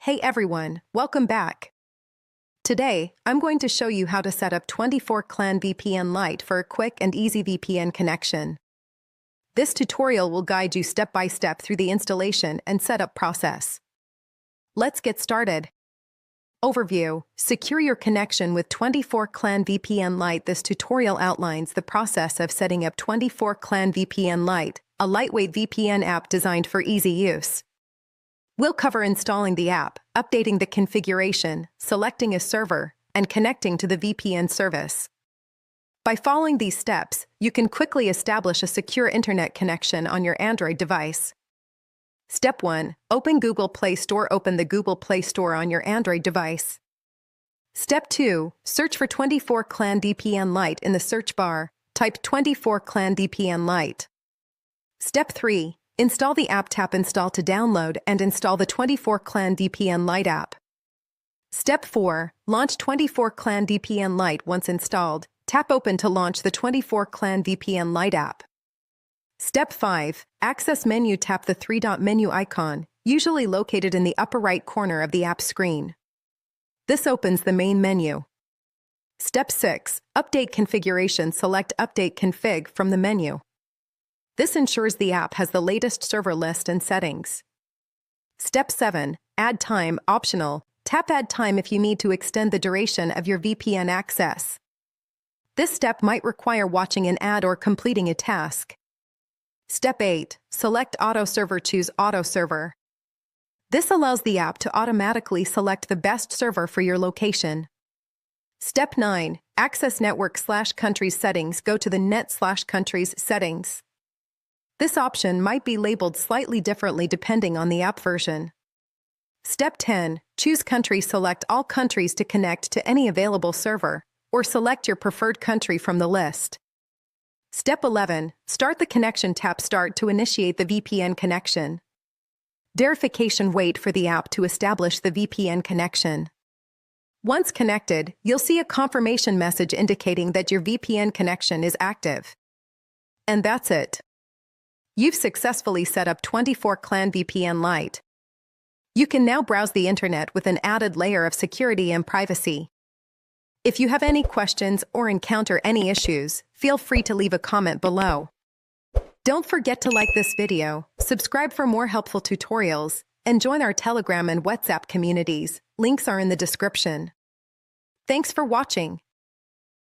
Hey everyone, welcome back. Today, I'm going to show you how to set up 24Clan VPN Lite for a quick and easy VPN connection. This tutorial will guide you step by step through the installation and setup process. Let's get started. Overview: secure your connection with 24Clan VPN Lite. This tutorial outlines the process of setting up 24Clan VPN Lite, a lightweight VPN app designed for easy use. We'll cover installing the app, updating the configuration, selecting a server, and connecting to the VPN service. By following these steps, you can quickly establish a secure internet connection on your Android device. Step 1. Open Google Play Store. Open the Google Play Store on your Android device. Step 2. Search for 24Clan VPN Lite in the search bar. Type 24Clan VPN Lite. Step 3. Install the app. Tap Install to download and install the 24Clan VPN Lite app. Step 4. Launch 24Clan VPN Lite. Once installed, tap Open to launch the 24Clan VPN Lite app. Step 5. Access menu. Tap the three-dot menu icon, usually located in the upper right corner of the app screen. This opens the main menu. Step 6. Update configuration. Select Update Config from the menu. This ensures the app has the latest server list and settings. Step 7. Add time. Optional. Tap Add time if you need to extend the duration of your VPN access. This step might require watching an ad or completing a task. Step 8. Select Auto Server. Choose Auto Server. This allows the app to automatically select the best server for your location. Step 9. Access network/countries settings. Go to the net/countries settings. This option might be labeled slightly differently depending on the app version. Step 10. Choose country. Select all countries to connect to any available server, or select your preferred country from the list. Step 11. Start the connection. Tap Start to initiate the VPN connection. Verification. Wait for the app to establish the VPN connection. Once connected, you'll see a confirmation message indicating that your VPN connection is active. And that's it. You've successfully set up 24Clan VPN Lite. You can now browse the internet with an added layer of security and privacy. If you have any questions or encounter any issues, feel free to leave a comment below. Don't forget to like this video, subscribe for more helpful tutorials, and join our Telegram and WhatsApp communities. Links are in the description. Thanks for watching.